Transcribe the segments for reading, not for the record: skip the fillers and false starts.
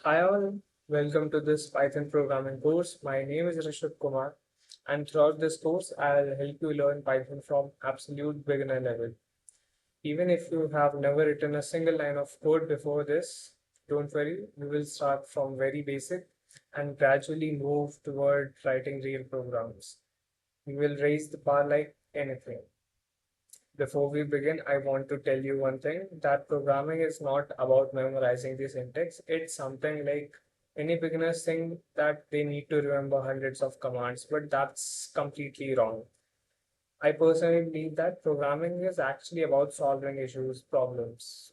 Hi all, welcome to this Python programming course. My name is Rishabh Kumar, and throughout this course, I'll help you learn Python from absolute beginner level. Even if you have never written a single line of code before this, don't worry, we will start from very basic and gradually move toward writing real programs. We will raise the bar like anything. Before we begin, I want to tell you one thing that programming is not about memorizing the syntax. It's something like any beginners think that they need to remember hundreds of commands, but that's completely wrong. I personally believe that programming is actually about solving issues, problems.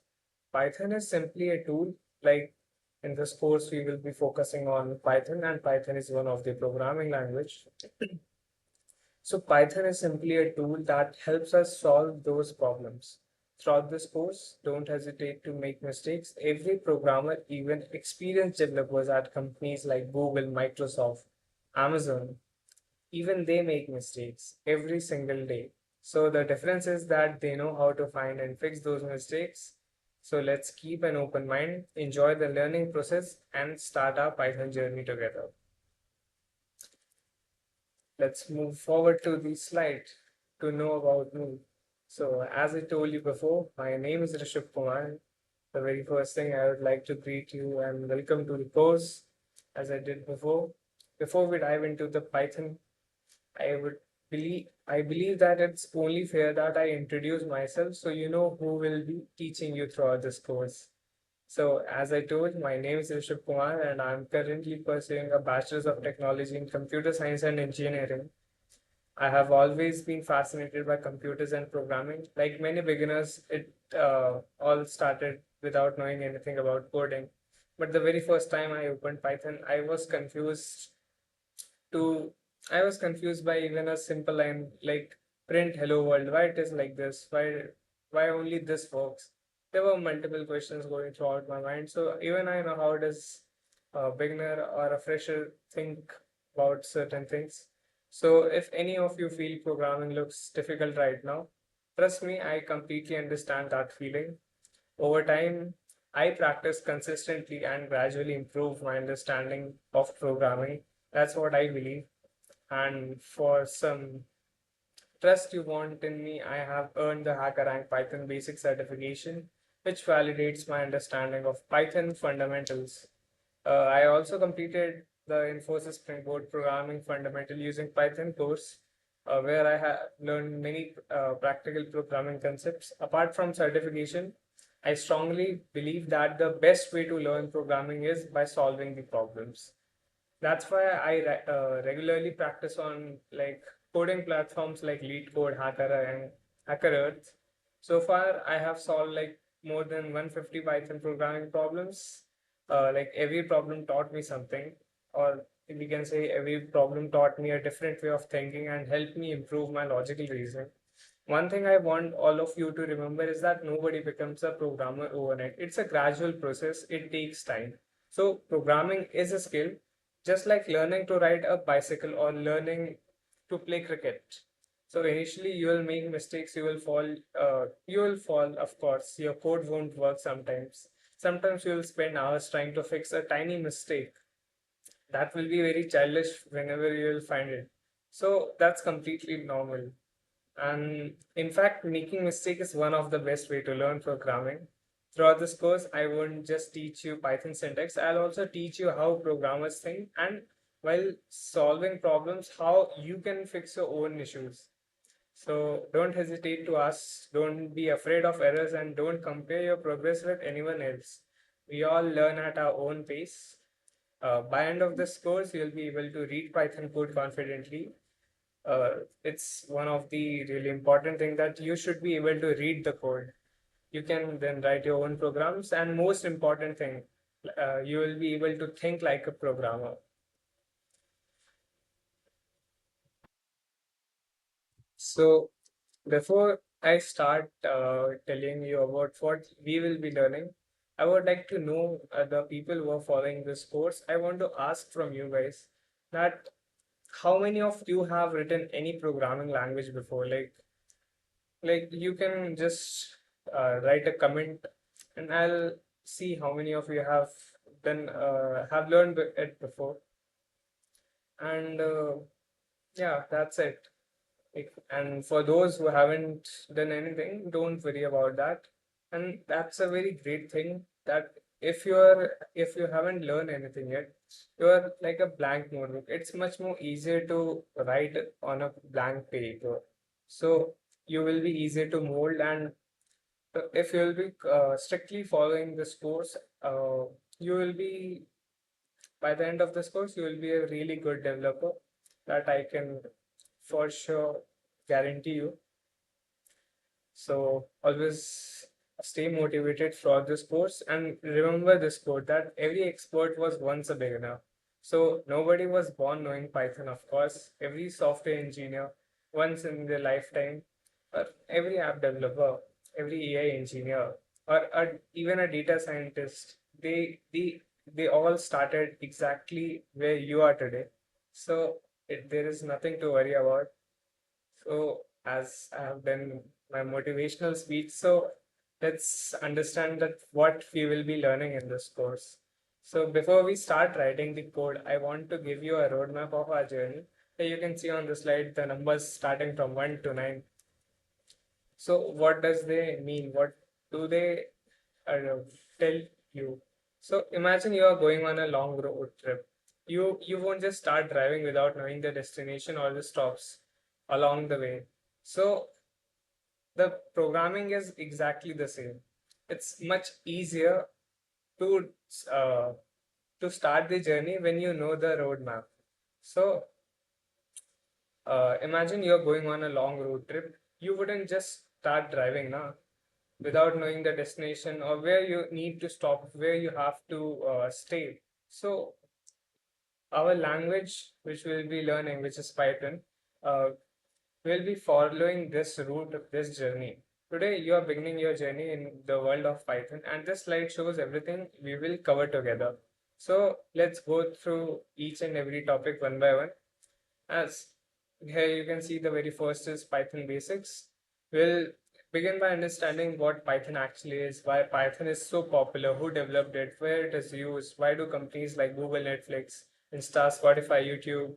Python is simply a tool. Like in this course, we will be focusing on Python, and Python is one of the programming language. So Python is simply a tool that helps us solve those problems. Throughout this course, don't hesitate to make mistakes. Every programmer, even experienced developers at companies like Google, Microsoft, Amazon, even they make mistakes every single day. So the difference is that they know how to find and fix those mistakes. So let's keep an open mind, enjoy the learning process, and start our Python journey together. Let's move forward to the slide to know about me. So, as I told you before, my name is Rishabh Kumar. The very first thing I would like to greet you and welcome to the course, as I did before. Before we dive into the Python, I believe that it's only fair that I introduce myself so you know who will be teaching you throughout this course. So, as I told, my name is Rishabh Kumar, and I'm currently pursuing a Bachelor's of Technology in Computer Science and Engineering. I have always been fascinated by computers and programming. Like many beginners, it all started without knowing anything about coding. But the very first time I opened Python, to I was confused by even a simple line like print hello world. Why it is like this? Why only this works? There were multiple questions going throughout my mind. So even I know how does a beginner or a fresher think about certain things. So if any of you feel programming looks difficult right now, trust me, I completely understand that feeling. Over time, I practice consistently and gradually improve my understanding of programming. That's what I believe. And for some trust you want in me, I have earned the HackerRank Python Basic certification, which validates my understanding of Python fundamentals. I also completed the Infosys Springboard Programming Fundamental using Python course, where I have learned many practical programming concepts. Apart from certification, I strongly believe that the best way to learn programming is by solving the problems. That's why I regularly practice on like coding platforms like LeetCode, Hacker, and HackerEarth. So far, I have solved like more than 150 Python programming problems. Like every problem taught me something, or we can say every problem taught me a different way of thinking and helped me improve my logical reasoning. One thing I want all of you to remember is that nobody becomes a programmer overnight. It's a gradual process, it takes time. So, programming is a skill, just like learning to ride a bicycle or learning to play cricket. So, initially, you will make mistakes, you will fall, of course. Your code won't work sometimes. Sometimes you will spend hours trying to fix a tiny mistake. That will be very childish whenever you will find it. So, that's completely normal. And in fact, making mistake is one of the best way to learn programming. Throughout this course, I won't just teach you Python syntax, I'll also teach you how programmers think and while solving problems, how you can fix your own issues. So don't hesitate to ask, don't be afraid of errors, and don't compare your progress with anyone else. We all learn at our own pace. By end of this course, you'll be able to read Python code confidently. It's one of the really important thing that you should be able to read the code. You can then write your own programs, and most important thing, you will be able to think like a programmer. So before I start telling you about what we will be learning, I would like to know the people who are following this course. I want to ask from you guys that how many of you have written any programming language before? Like you can just write a comment, and I'll see how many of you have learned it before. And yeah, that's it. And for those who haven't done anything, don't worry about that. And that's a very great thing that if you haven't learned anything yet, you're like a blank notebook. It's much more easier to write on a blank paper. So you will be easier to mold, and if you'll be strictly following this course, you will be by the end of this course, you will be a really good developer. That I can for sure guarantee you. So always stay motivated throughout this course, and remember this quote that every expert was once a beginner. So nobody was born knowing Python, of course. Every software engineer once in their lifetime, or every app developer, every AI engineer, or even a data scientist, they all started exactly where you are today. So there is nothing to worry about. So, as I have done my motivational speech, so let's understand that what we will be learning in this course. So, before we start writing the code, I want to give you a roadmap of our journey. Here you can see on the slide the numbers starting from 1 to 9. So, what does they mean? What do they uh, tell you? So, imagine you are going on a long road trip. You won't just start driving without knowing the destination or the stops along the way. So the programming is exactly the same. It's much easier to uh, to start the journey when you know the roadmap. So imagine you're going on a long road trip. You wouldn't just start driving now without knowing the destination or where you need to stop, where you have to stay. So our language, which we'll be learning, which is Python, uh, we'll be following this route of this journey. Today, you are beginning your journey in the world of Python, and this slide shows everything we will cover together. So, let's go through each and every topic one by one. As here you can see, the very first is Python basics. We'll begin by understanding what Python actually is, why Python is so popular, who developed it, where it is used, why do companies like Google, Netflix, Insta, Spotify, YouTube,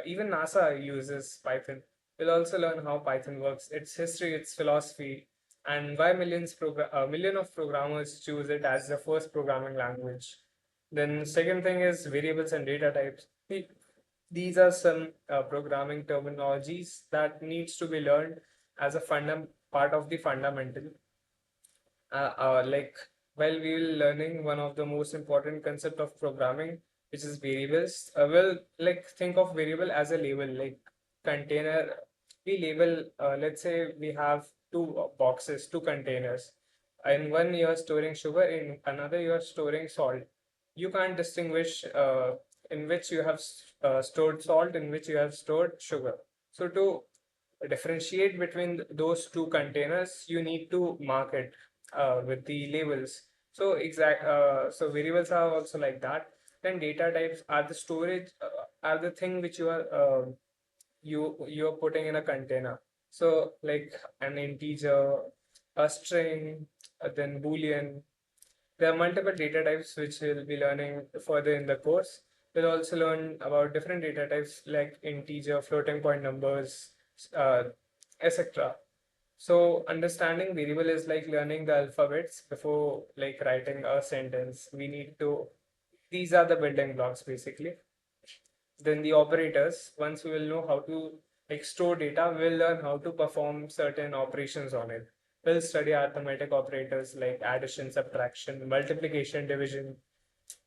even NASA uses Python. We'll also learn how Python works, its history, its philosophy, and why million of programmers choose it as the first programming language. Then second thing is variables and data types. These are some programming terminologies that needs to be learned as a part of the fundamental. Like while we will learning one of the most important concept of programming, which is variables. We'll like think of variable as a label, like container. We label. Let's say we have two boxes, two containers. In one you are storing sugar, in another you are storing salt. You can't distinguish in which you have stored salt, in which you have stored sugar. So to differentiate between those two containers, you need to mark it with the labels. So variables are also like that. Then data types are the storage, are the thing which you're putting in a container. So like an integer, a string, then boolean. There are multiple data types which we'll be learning further in the course. We'll also learn about different data types like integer, floating point numbers, uh, etc. So understanding variable is like learning the alphabets before like writing a sentence. We need to, these are the building blocks basically. Then the operators, once we will know how to like store data, we'll learn how to perform certain operations on it. We'll study arithmetic operators like addition, subtraction, multiplication, division,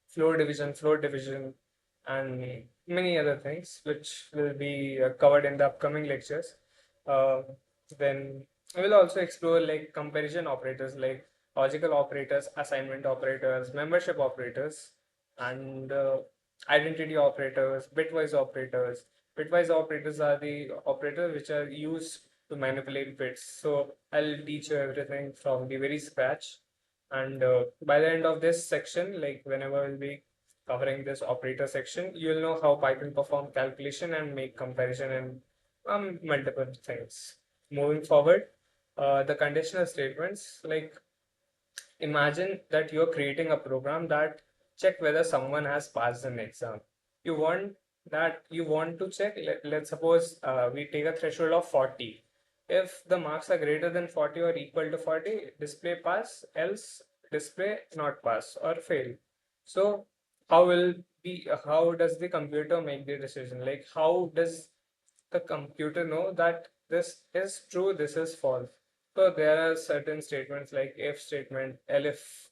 floor division, and many other things which will be covered in the upcoming lectures. Uh, then we'll also explore like comparison operators like logical operators, assignment operators, membership operators, and identity operators, bitwise operators. Bitwise operators are the operators which are used to manipulate bits. So I'll teach you everything from the very scratch. And by the end of this section, like whenever we'll be covering this operator section, you'll know how Python perform calculation and make comparison and multiple things. Moving forward, the conditional statements, like Imagine that you're creating a program that check whether someone has passed an exam. You want you want to check, let's suppose we take a threshold of 40. If the marks are greater than 40 or equal to 40, display pass, else display not pass or fail. So how does the computer make the decision? Like, how does the computer know that this is true, this is false? So there are certain statements like if statement, elif,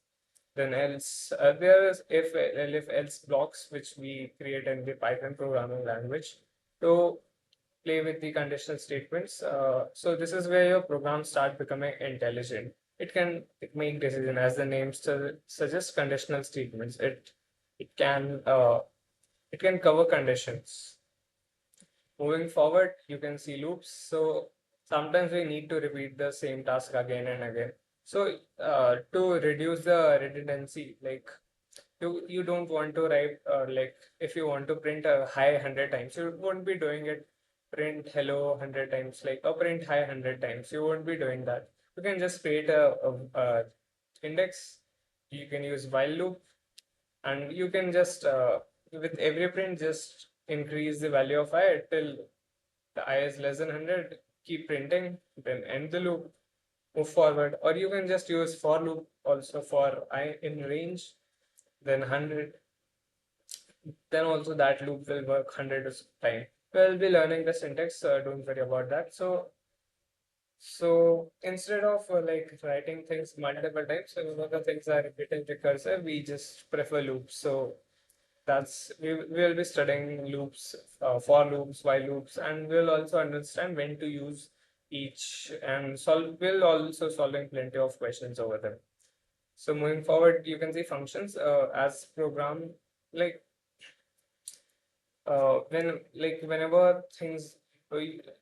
then else. There is if, elif, else blocks which we create in the Python programming language to play with the conditional statements. So this is where your program start becoming intelligent. It can make decision, as the name suggests, conditional statements. It can uh, it can cover conditions. Moving forward, you can see loops. So sometimes we need to repeat the same task again and again. So to reduce the redundancy, like you don't want to write like if you want to print a hi 100 times, you won't be doing it print hello 100 times, like or print hi 100 times. You won't be doing that. You can just create a index. You can use while loop, and you can just with every print just increase the value of I till the I is less than 100, keep printing, then end the loop, move forward. Or you can just use for loop also for I in range, then 100, then also that loop will work 100 times. We'll be learning the syntax, don't worry about that. So instead of like writing things multiple times, so one of the things are repeating recursive, we just prefer loops. So we will be studying loops, for loops, while loops, and we'll also understand when to use each, and we'll also solving plenty of questions over them. So moving forward, you can see functions as program, like whenever things,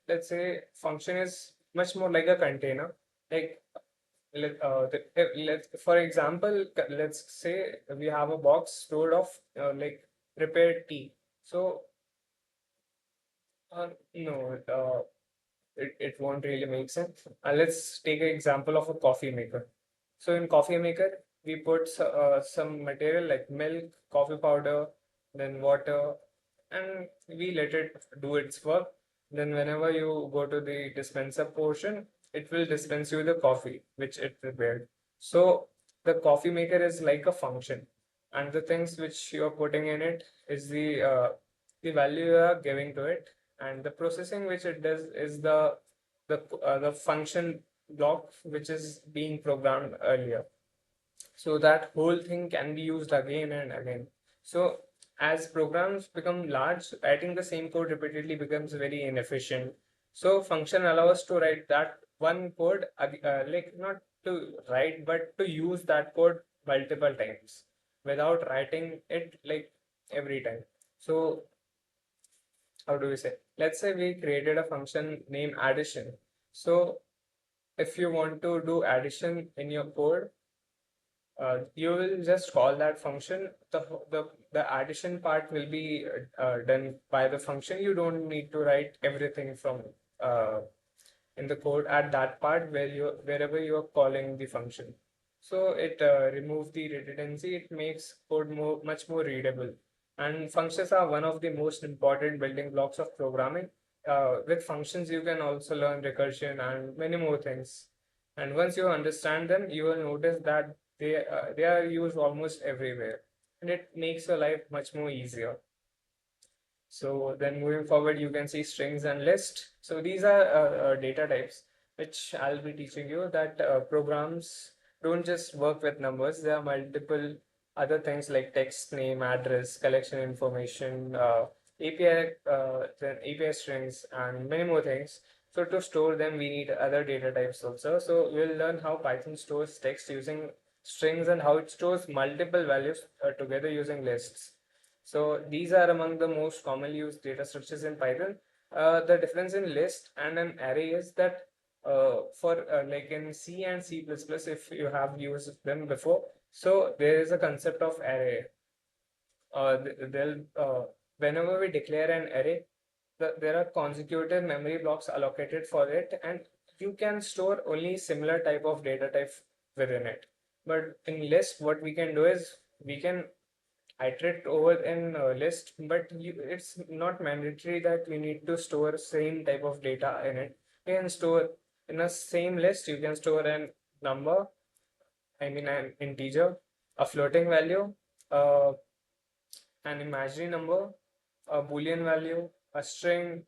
let's say function is much more like a container. Like for example, let's say we have a box stored of like prepared tea. So no, it won't really make sense. Let's take an example of a coffee maker. So in coffee maker, we put some material like milk, coffee powder, then water, and we let it do its work. Then whenever you go to the dispenser portion, it will dispense you the coffee which it prepared. So the coffee maker is like a function, and the things which you are putting in it is the value you are giving to it, and the processing which it does is the function block which is being programmed earlier. So that whole thing can be used again and again. So as programs become large, writing the same code repeatedly becomes very inefficient. So function allows us to write that one code, like not to write, but to use that code multiple times without writing it like every time. So how do we say? Let's say we created a function named addition. So if you want to do addition in your code, you will just call that function. The addition part will be done by the function. You don't need to write everything from uh, in the code at that part wherever you are calling the function. So it removes the redundancy. It makes code much more readable. And functions are one of the most important building blocks of programming. With functions, you can also learn recursion and many more things. And once you understand them, you will notice that they are used almost everywhere, and it makes your life much more easier. So then moving forward, you can see strings and list. So these are data types which I'll be teaching you, that programs don't just work with numbers. There are multiple other things like text, name, address, collection information, then API strings, and many more things. So to store them, we need other data types also. So we'll learn how Python stores text using strings and how it stores multiple values together using lists. So these are among the most commonly used data structures in Python. The difference in list and an array is that for like in C and C++, if you have used them before, so there is a concept of array. They'll whenever we declare an array, there are consecutive memory blocks allocated for it, and you can store only similar type of data type within it. But in list, what we can do is we can iterate over in a list, but it's not mandatory that we need to store same type of data in it. You can store in a same list, you can store an number, I mean an integer, a floating value, uh, an imaginary number, a boolean value, a string,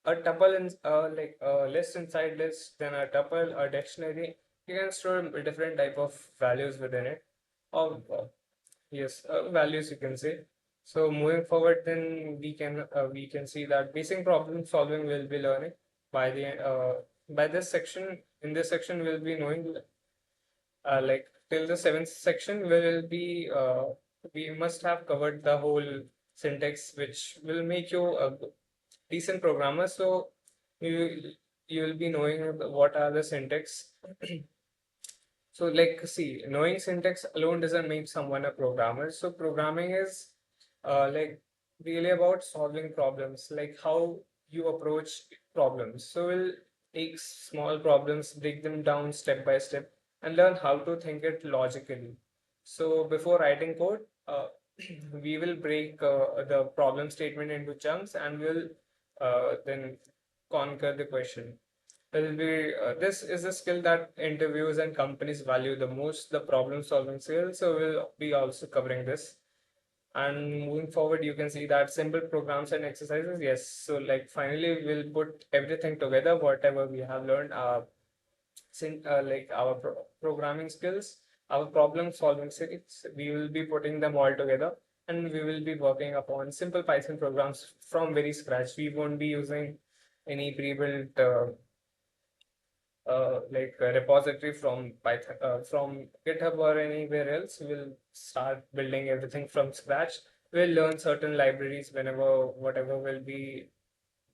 a tuple in like a list inside list, then a tuple, a dictionary. You can store different type of values within it, or yes, values you can say. So moving forward, then we can see that basic problem solving will be learning by this section. In this section, we'll be knowing like till the seventh section, we must have covered the whole syntax, which will make you a decent programmer. So you you will be knowing what are the syntax. So, like, see, knowing syntax alone doesn't make someone a programmer. So, programming is like really about solving problems, like how you approach problems. So, we'll take small problems, break them down step by step, and learn how to think it logically. So, before writing code, we will break the problem statement into chunks, and we'll then conquer the question. This is a skill that interviews and companies value the most, the problem solving skill. So we'll be also covering this. And moving forward, you can see that simple programs and exercises. Yes. So like finally, we'll put everything together, whatever we have learned, like our programming skills, our problem solving skills. We will be putting them all together, and we will be working upon simple Python programs from very scratch. We won't be using any pre-built like a repository from Python, from GitHub or anywhere else. We'll start building everything from scratch. We'll learn certain libraries whenever, whatever will be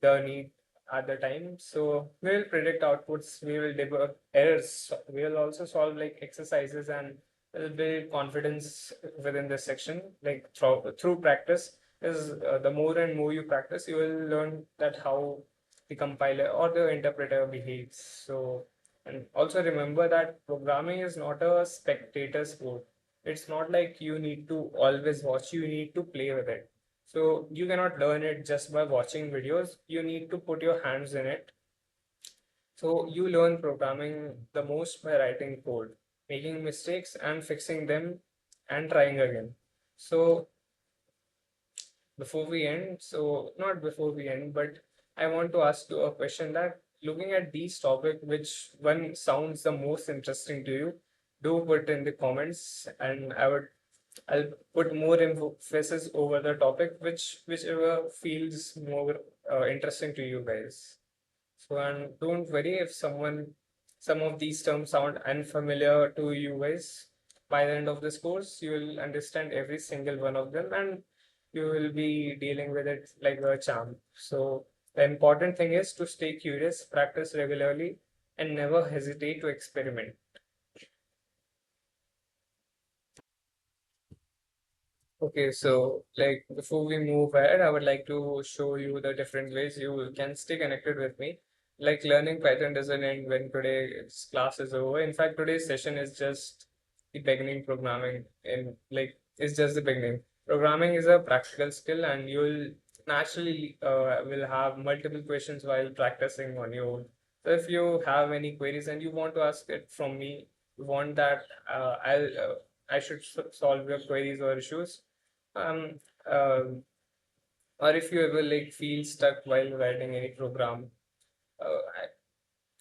the need at the time. So we will predict outputs, we will debug errors, we will also solve like exercises, and will build confidence within this section, like through practice. Is the more and more you practice, you will learn that how the compiler or the interpreter behaves. So, and also remember that programming is not a spectator sport. It's not like you need to always watch, you need to play with it. So you cannot learn it just by watching videos. You need to put your hands in it. So you learn programming the most by writing code, making mistakes and fixing them and trying again. So before we end, so not before we end, but I want to ask you a question that looking at these topics, which one sounds the most interesting to you, do put in the comments, and I'll put more emphasis over the topic, whichever feels more interesting to you guys. So, and don't worry if some of these terms sound unfamiliar to you guys. By the end of this course, you will understand every single one of them, and you will be dealing with it like a charm. So, the important thing is to stay curious, practice regularly, and never hesitate to experiment. Okay, so like before we move ahead, I would like to show you the different ways you can stay connected with me. Like learning Python doesn't end when today's class is over. In fact, today's session is just the beginning. Programming in like it's just the beginning. Programming is a practical skill, and you'll naturally will have multiple questions while practicing on your own. So if you have any queries and you want to ask it from me, you want that I should solve your queries or issues, um, uh, or if you ever like feel stuck while writing any program,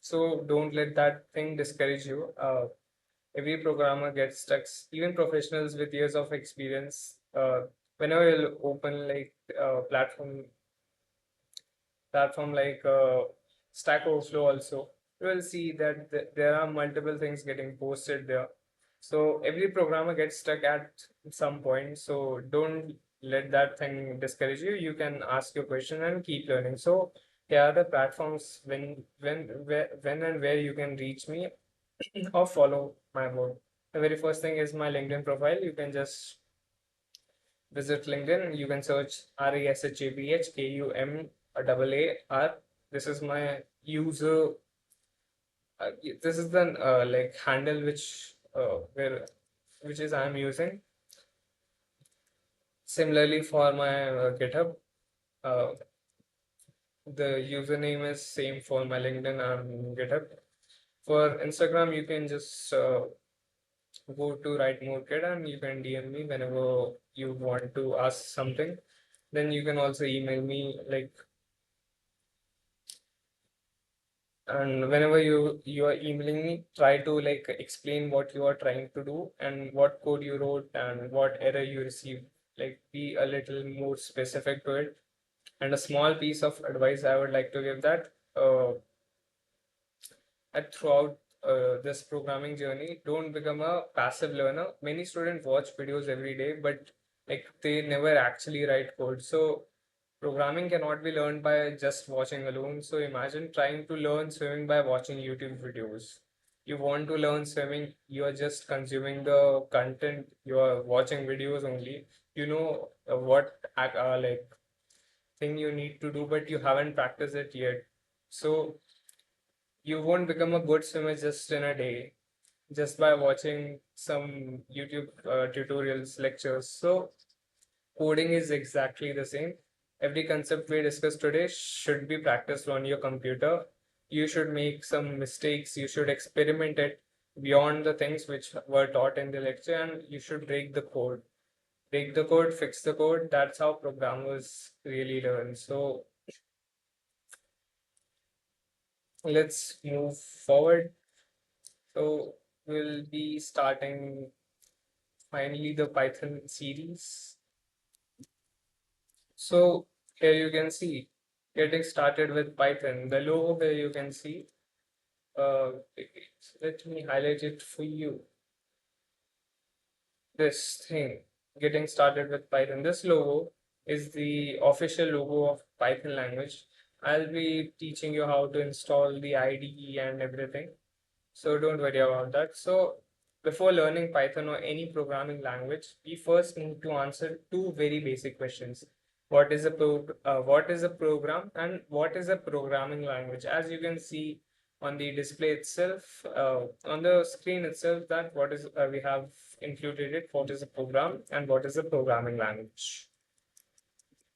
so don't let that thing discourage you. Every programmer gets stuck, even professionals with years of experience. Whenever you open like platform like Stack Overflow also, you will see that there are multiple things getting posted there. So every programmer gets stuck at some point. So don't let that thing discourage you. You can ask your question and keep learning. So here are the platforms when and where you can reach me or follow my work. The very first thing is my LinkedIn profile. You can just visit LinkedIn. You can search RESHAPHKUMAAR. This is my user. This is the like handle which where which is I'm using. Similarly for my GitHub, uh, the username is same for my LinkedIn and GitHub. For Instagram, you can just go to Write More Kid and you can DM me whenever you want to ask something. Then you can also email me, like, and whenever you are emailing me, try to like explain what you are trying to do and what code you wrote and what error you received. Like, be a little more specific to it. And a small piece of advice I would like to give that throughout this programming journey, don't become a passive learner. Many students watch videos every day, but like they never actually write code. So programming cannot be learned by just watching alone. So imagine trying to learn swimming by watching YouTube videos. You want to learn swimming, you are just consuming the content, you are watching videos only. You know what like thing you need to do, but you haven't practiced it yet. So you won't become a good swimmer just in a day, just by watching some YouTube tutorials, lectures. So coding is exactly the same. Every concept we discussed today should be practiced on your computer. You should make some mistakes. You should experiment it beyond the things which were taught in the lecture, and you should break the code. Break the code, fix the code. That's how programmers really learn. So let's move forward. So we'll be starting finally the Python series. So here you can see, getting started with Python. The logo here you can see. Let me highlight it for you. This thing, getting started with Python. This logo is the official logo of Python language. I'll be teaching you how to install the IDE and everything. So don't worry about that. So before learning Python or any programming language, we first need to answer two very basic questions. What is a program and what is a programming language? As you can see on the display itself, on the screen itself, that what is we have included it. What is a program and what is a programming language?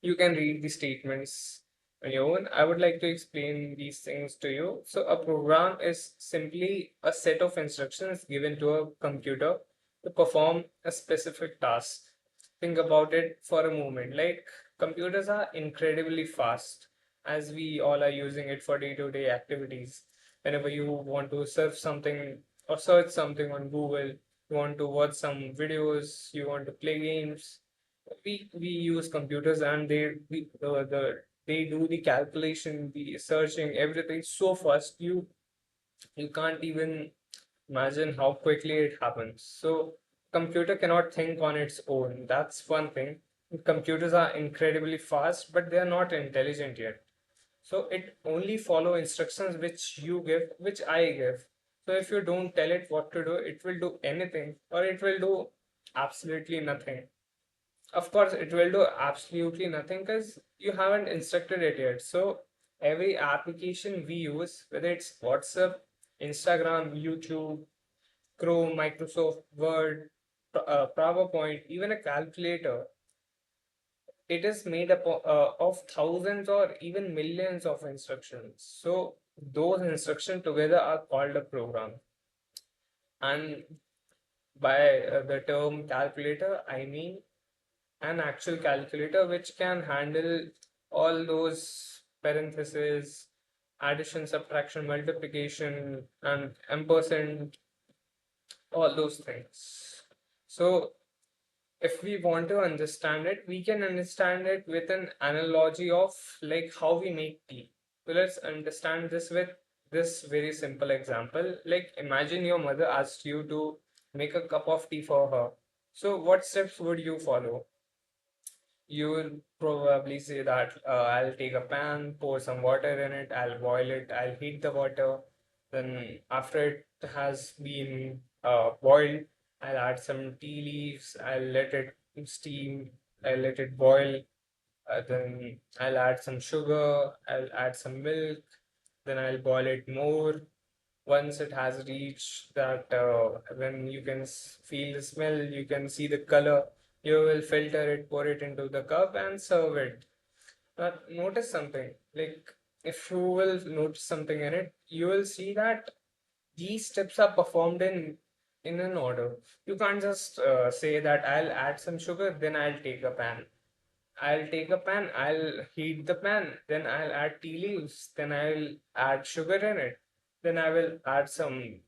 You can read the statements on your own. I would like to explain these things to you. So a program is simply a set of instructions given to a computer to perform a specific task. Think about it for a moment. Like, computers are incredibly fast, as we all are using it for day-to-day activities. Whenever you want to surf something or search something on Google, you want to watch some videos, you want to play games, we use computers, and they do the calculation, the searching, everything so fast, you can't even imagine how quickly it happens. So computer cannot think on its own. That's one thing. Computers are incredibly fast, but they are not intelligent yet. So it only follow instructions which you give, which I give. So if you don't tell it what to do, it will do anything, or it will do absolutely nothing. Of course, it will do absolutely nothing because you haven't instructed it yet. So every application we use, whether it's WhatsApp, Instagram, YouTube, Chrome, Microsoft Word, PowerPoint, even a calculator, it is made up of thousands or even millions of instructions. So those instructions together are called a program. And by the term calculator, I mean an actual calculator which can handle all those parentheses, addition, subtraction, multiplication, and ampersand, all those things. So if we want to understand it, we can understand it with an analogy of like how we make tea. So let's understand this with this very simple example. Like, imagine your mother asked you to make a cup of tea for her. So what steps would you follow? You will probably say that I'll take a pan, pour some water in it, I'll boil it, I'll heat the water. Then, after it has been boiled, I'll add some tea leaves, I'll let it steam, I'll let it boil. Then, I'll add some sugar, I'll add some milk, then I'll boil it more. once it has reached that when you can feel the smell, you can see the color, you will filter it, pour it into the cup and serve it. But notice something, like if you will notice something in it, you will see that these steps are performed in an order. You can't just say that I'll add some sugar, then I'll take a pan. I'll take a pan, I'll heat the pan, then I'll add tea leaves, then I'll add sugar in it, then I will add some,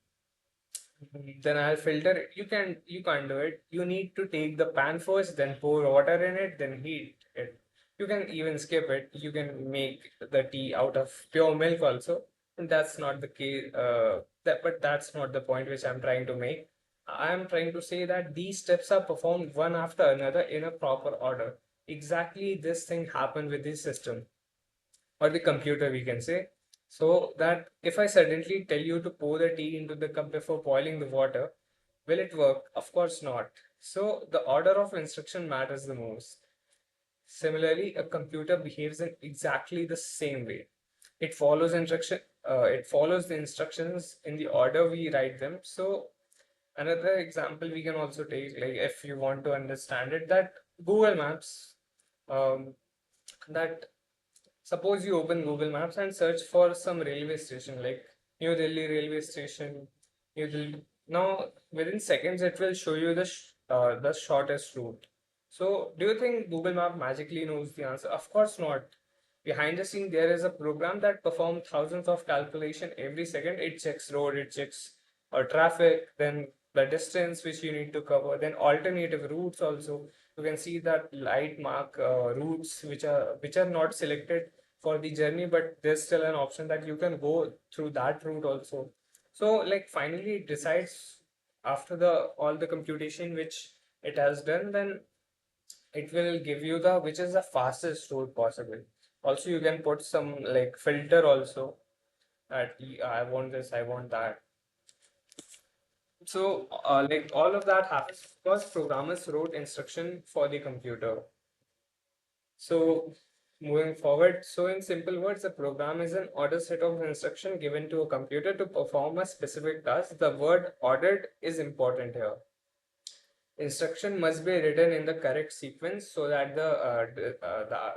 then I'll filter it. You can't do it. You need to take the pan first, then pour water in it, then heat it. You can even skip it. You can make the tea out of pure milk also. And that's not the case. But that's not the point which I'm trying to make. I'm trying to say that these steps are performed one after another in a proper order. Exactly this thing happened with this system or the computer, we can say. So that if I suddenly tell you to pour the tea into the cup before boiling the water, will it work? Of course not. So the order of instruction matters the most. Similarly, a computer behaves in exactly the same way. It follows the instructions in the order we write them. So another example we can also take, like if you want to understand it, that Google Maps, um, that suppose you open Google Maps and search for some railway station like New Delhi railway station, New Delhi. Now, within seconds, it will show you the shortest route. So, do you think Google Map magically knows the answer? Of course not. Behind the scene, there is a program that performs thousands of calculation every second. It checks road, it checks traffic, then the distance which you need to cover, then alternative routes also. You can see that light mark routes which are not selected for the journey, but there's still an option that you can go through that route also. So like finally it decides after the all the computation which it has done, then it will give you the which is the fastest route possible. Also you can put some like filter also that I want this, I want that. So like all of that happens because programmers wrote instruction for the computer. So moving forward, so in simple words, a program is an ordered set of instruction given to a computer to perform a specific task. The word ordered is important here. Instruction must be written in the correct sequence so that the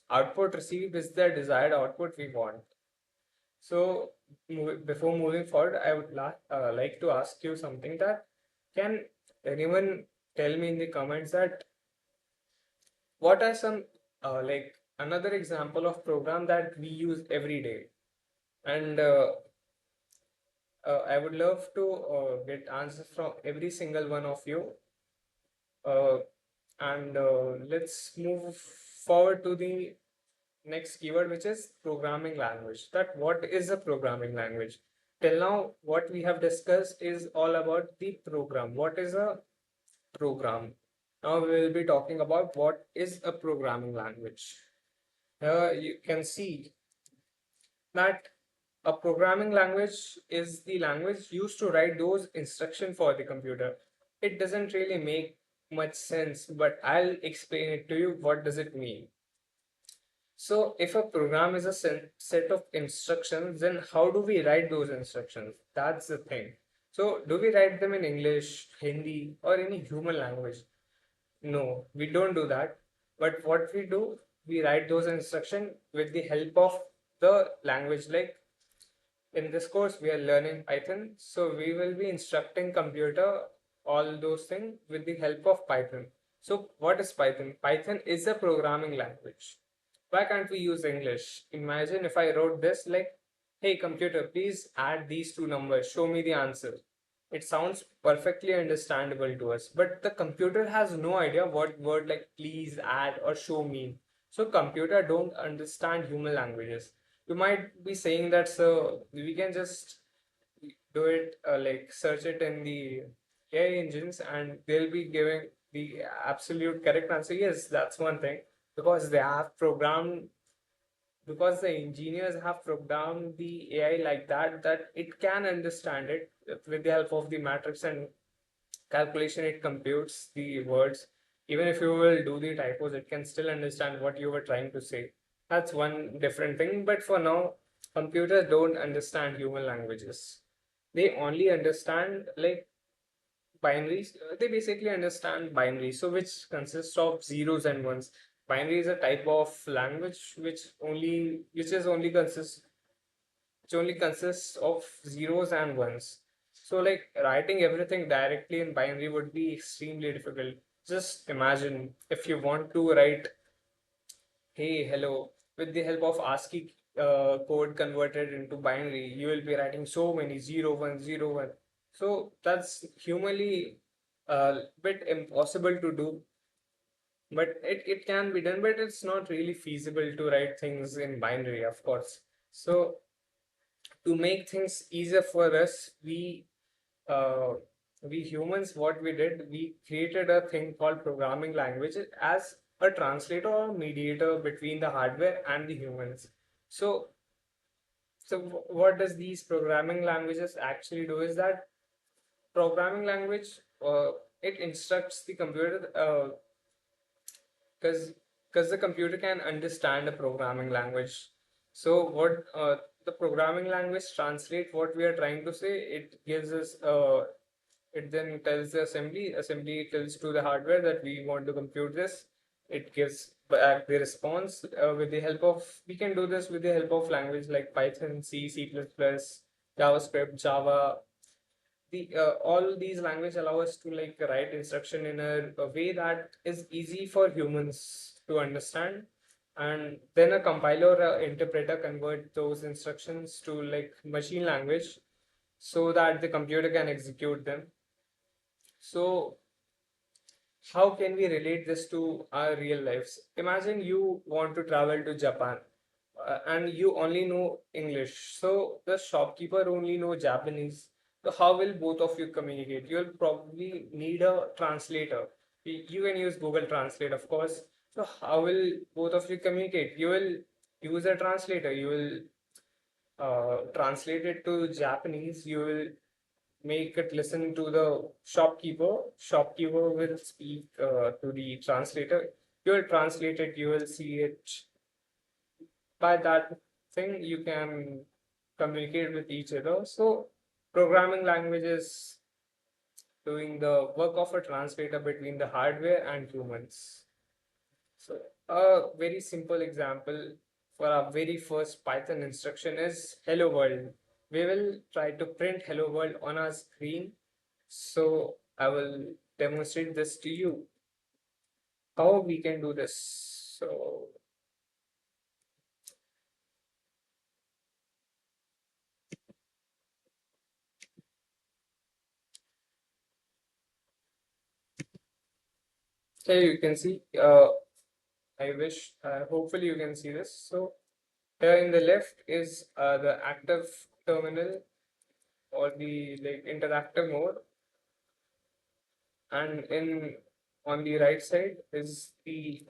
output received is the desired output we want. So before moving forward, I would like to ask you something that can anyone tell me in the comments that what are some like another example of program that we use every day? And I would love to get answers from every single one of you. Uh, and let's move forward to the next keyword, which is programming language. That what is a programming language? Till now, what we have discussed is all about the program. What is a program? Now we will be talking about what is a programming language. Here you can see that a programming language is the language used to write those instructions for the computer. It doesn't really make much sense, but I'll explain it to you. What does it mean? So, if a program is a set of instructions, then how do we write those instructions? That's the thing. So, do we write them in English, Hindi, or any human language? No, we don't do that. But what we do, we write those instructions with the help of the language. Like in this course, we are learning Python. So we will be instructing computer all those things with the help of Python. So what is Python? Python is a programming language. Why can't we use English? Imagine if I wrote this like, hey computer, please add these two numbers. Show me the answer. It sounds perfectly understandable to us, but the computer has no idea what word like please add or show mean. So computer don't understand human languages. You might be saying that so we can just do it like search it in the AI engines and they'll be giving the absolute correct answer. Yes, that's one thing because they have programmed because the engineers have programmed the AI like that it can understand it with the help of the matrix and calculation. It computes the words. Even if you will do the typos, it can still understand what you were trying to say. That's one different thing. But for now, computers don't understand human languages. they only understand like binaries. They basically understand binaries, so which consists of zeros and ones. Binary is a type of language which is only consists which only consists of zeros and ones. So like writing everything directly in binary would be extremely difficult. Just imagine if you want to write hey, hello, with the help of ASCII code converted into binary, you will be writing so many 0 1 0 1. So that's humanly a bit impossible to do, but it can be done, but it's not really feasible to write things in binary, of course. So to make things easier for us, uh, we humans, what we did, we created a thing called programming language as a translator or mediator between the hardware and the humans. So, what does these programming languages actually do is that programming language, it instructs the computer, because the computer can understand a programming language. So what the programming language translate what we are trying to say. It gives us it then tells the assembly tells to the hardware that we want to compute this. It gives back the response with the help of we can do this with the help of language like Python, C++, JavaScript, Java. The all these language allow us to like write instruction in a way that is easy for humans to understand, and then a compiler or a interpreter convert those instructions to like machine language so that the computer can execute them. So how can we relate this to our real lives? Imagine you want to travel to Japan, and you only know English. So the shopkeeper only know Japanese. So how will both of you communicate? You'll probably need a translator. You can use Google Translate, of course. So how will both of you communicate? You will use a translator. You will translate it to Japanese. You will make it listen to the shopkeeper. Shopkeeper will speak to the translator. You will translate it. You will see it. By that thing, you can communicate with each other. So, programming language is doing the work of a translator between the hardware and humans. So, a very simple example for our very first Python instruction is hello world. We will try to print hello world on our screen. So, I will demonstrate this to you how we can do this. So, here you can see, I wish, hopefully you can see this. So, here in the left is the active terminal or the like interactive mode, and in on the right side is the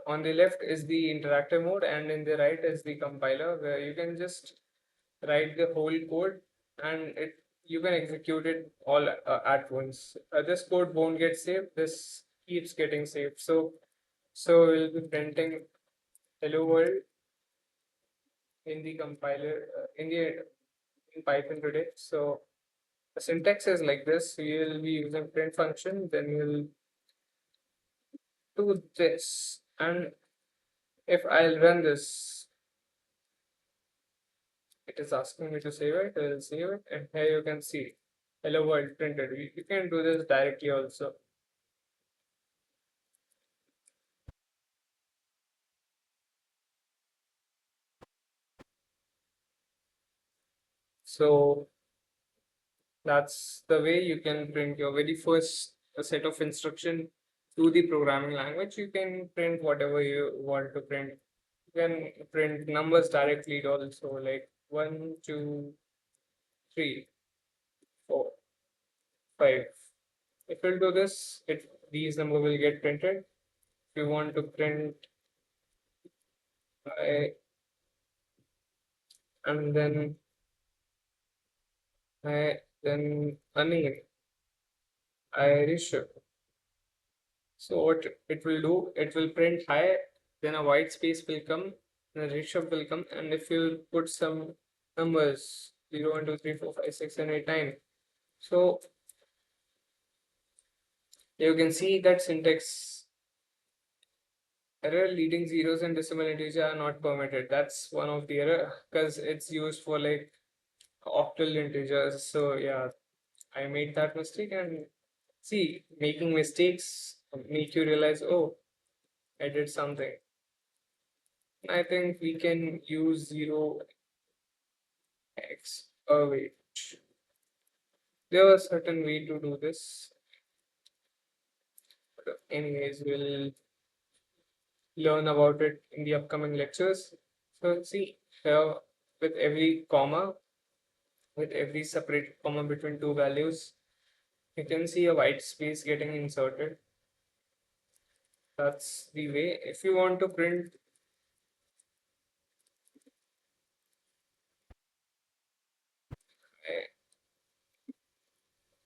on the left is the interactive mode, and in the right is the compiler where you can just write the whole code, and it you can execute it all at once. This code won't get saved. This keeps getting saved. So we'll be printing hello world in the compiler in Python today. So the syntax is like this. So you'll be using print function, then you'll do this. And if I'll run this, it is asking me to save it. I'll save it, and here you can see hello world printed. You can do this directly also. So that's the way you can print your very first set of instruction to the programming language. You can print whatever you want to print. You can print numbers directly also, like 1 2 3 4 5. If you do this, it these number will get printed. If you want to print I and then I then a name, Irish. So what it will do, it will print high, then a white space will come, and a reshuffle will come, and if you put some numbers 0, 1, 2, 3, 4, 5, 6, and 8, 9. So you can see that syntax error leading zeros and decimal integer are not permitted. That's one of the error because it's used for like octal integers. So yeah, I made that mistake, and see, making mistakes make you realize, oh, I did something. I think we can use 0x. Oh wait, there was a certain way to do this. But anyways, we'll learn about it in the upcoming lectures. So see here, with every comma, with every separate comma between two values, you can see a white space getting inserted. That's the way. If you want to print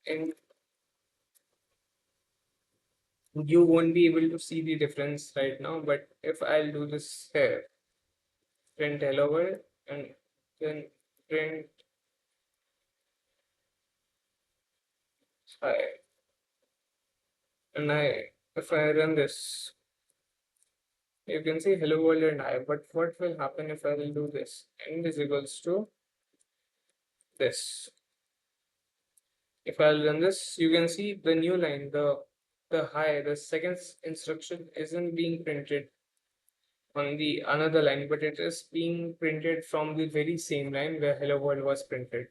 in, you won't be able to see the difference right now, but if I'll do this here, print hello world, and then print hi, and if I run this, you can see hello world and I, but what will happen if I will do this? End is equals to this. If I'll run this, you can see the new line, the second instruction isn't being printed on the another line, but it is being printed from the very same line where hello world was printed.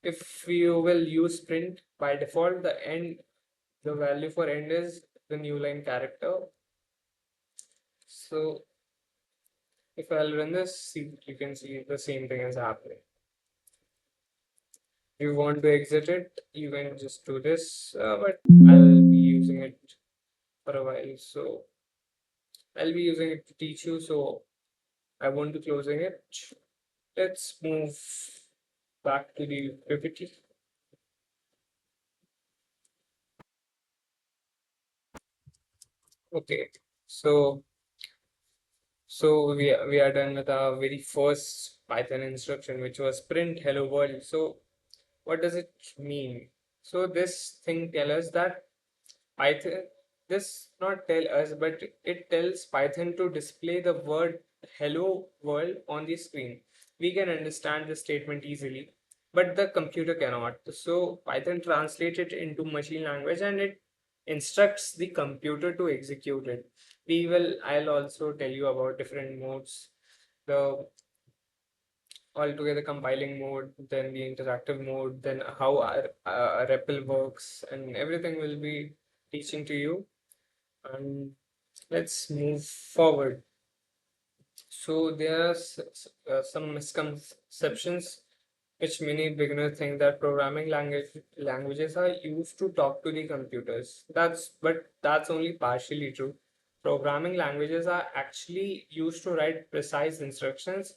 If you will use print by default, the value for end is the new line character. So if I'll run this, see, you can see the same thing is happening. If you want to exit it, you can just do this, but I'll be using it for a while. So I'll be using it to teach you, so I won't be closing it. Let's move back to the PPT. Okay, so we are done with our very first Python instruction, which was print hello world. So what does it mean? So this thing tells us that Python, this not tell us, but it tells Python to display the word hello world on the screen. We can understand the statement easily, but the computer cannot. So Python translates it into machine language and it instructs the computer to execute it. I'll also tell you about different modes, the altogether compiling mode, then the interactive mode, then how our REPL works, and everything will be teaching to you. And let's move forward. So there are some misconceptions which many beginners think that programming languages are used to talk to the computers. That's only partially true. Programming languages are actually used to write precise instructions.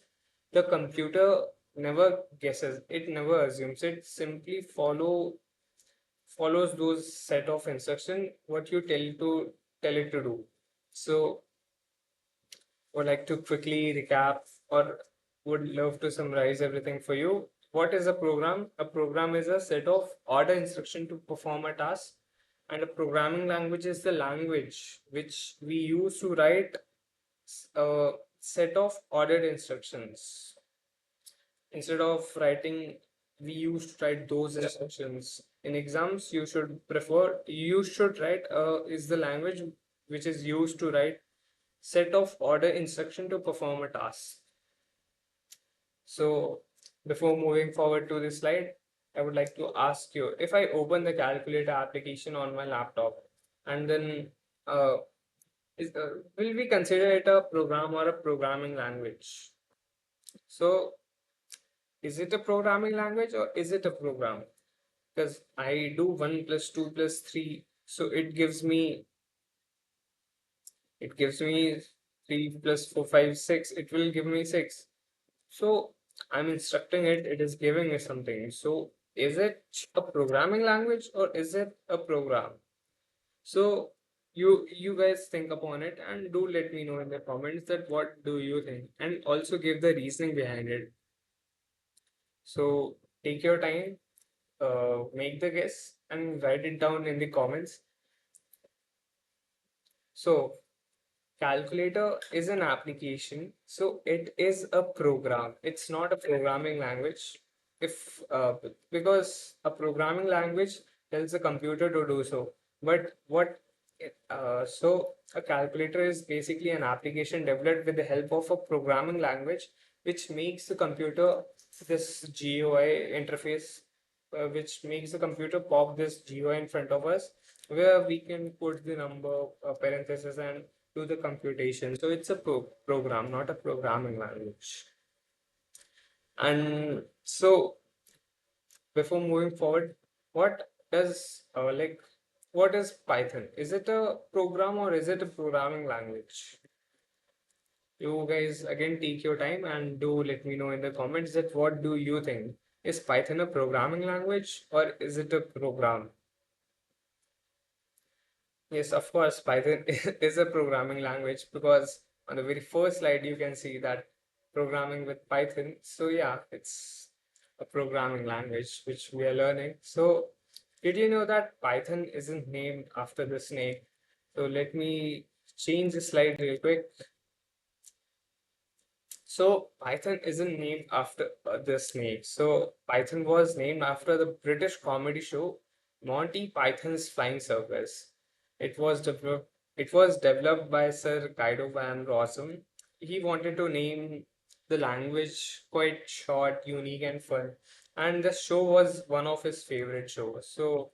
The computer never guesses, it never assumes, it simply follows those set of instruction what you tell it to do. So would like to quickly recap or would love to summarize everything for you. What is a program? A program is a set of order instruction to perform a task, and a programming language is the language which we use to write a set of ordered instructions. Instead of writing, we used to write those instructions. In exams, you should write is the language which is used to write set of order instruction to perform a task. So before moving forward to this slide, I would like to ask you, if I open the calculator application on my laptop and then uh, will we consider it a program or a programming language? So is it a programming language or is it a program? Because I do 1 plus 2 plus 3, so it gives me 3 plus 4, 5, 6, it will give me 6. So I'm instructing it, it is giving me something. So is it a programming language or is it a program? So you guys think upon it and do let me know in the comments that what do you think, and also give the reasoning behind it. So take your time, make the guess and write it down in the comments. So calculator is an application, so it is a program. It's not a programming language. If because a programming language tells the computer to do so, but so a calculator is basically an application developed with the help of a programming language, which makes the computer this GUI interface, which makes the computer pop this GUI in front of us, where we can put the number, parentheses, and do the computation. So it's a program, not a programming language. And so before moving forward, what does what is Python? Is it a program or is it a programming language? You guys again take your time and do let me know in the comments that what do you think? Is Python a programming language or is it a program? Yes, of course, Python is a programming language because on the very first slide you can see that programming with Python. So yeah, it's a programming language which we are learning. So did you know that Python isn't named after the snake? So let me change the slide real quick. So Python isn't named after the snake. So Python was named after the British comedy show Monty Python's Flying Circus. It was developed by Sir Guido van Rossum. He wanted to name the language quite short, unique, and fun. And the show was one of his favorite shows. So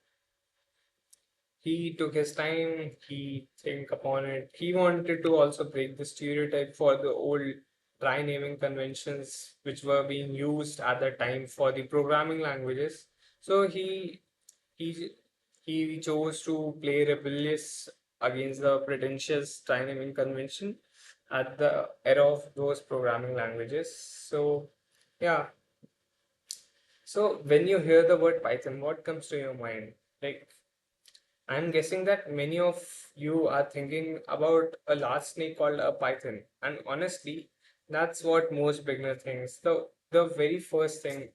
he took his time, he think upon it. He wanted to also break the stereotype for the old try naming conventions which were being used at the time for the programming languages. So he he chose to play rebellious against the pretentious try naming convention at the era of those programming languages. So yeah, so when you hear the word Python, what comes to your mind? Like I'm guessing that many of you are thinking about a large snake called a python. And honestly, that's what most beginners think. So the very first time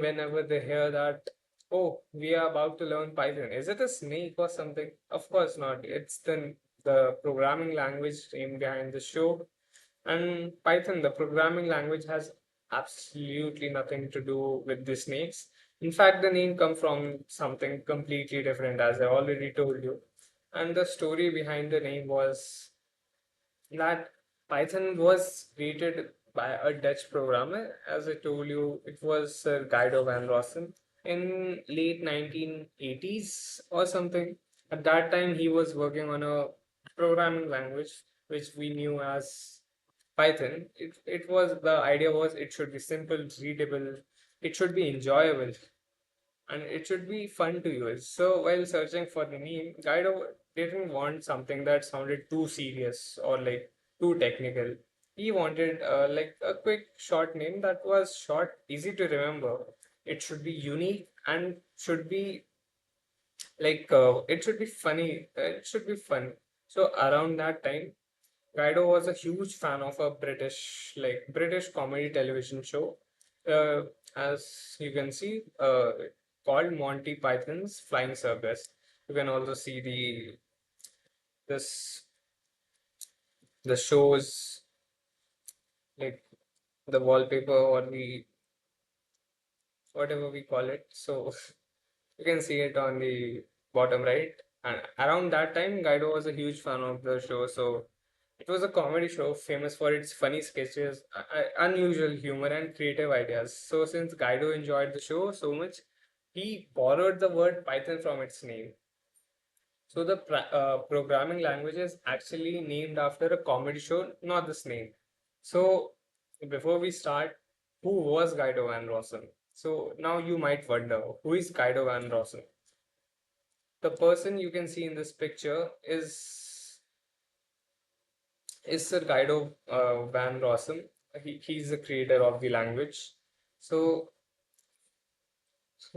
whenever they hear that, oh, we are about to learn Python, is it a snake or something? Of course not. It's the programming language name behind the show. And Python, the programming language, has absolutely nothing to do with the snakes. In fact, the name comes from something completely different, as I already told you. And the story behind the name was that Python was created by a Dutch programmer. As I told you, it was Sir Guido van Rossum in late 1980s or something. At that time, he was working on a programming language which we knew as Python. The idea was it should be simple, readable, it should be enjoyable, and it should be fun to use. So while searching for the name, Guido didn't want something that sounded too serious or like too technical. He wanted like a quick short name that was short, easy to remember. It should be unique and should be it should be funny. It should be fun. So around that time, Guido was a huge fan of a British comedy television show, uh, as you can see, called Monty Python's Flying Circus. You can also see this the shows like the wallpaper or the whatever we call it. So you can see it on the bottom right. And around that time, Guido was a huge fan of the show. So it was a comedy show famous for its funny sketches, unusual humor, and creative ideas. So, since Guido enjoyed the show so much, he borrowed the word Python from its name. So, the programming language is actually named after a comedy show, not the snake. So, before we start, who was Guido van Rossum? So, now you might wonder who is Guido van Rossum? The person you can see in this picture is Sir Guido van Rossum. He's the creator of the language. So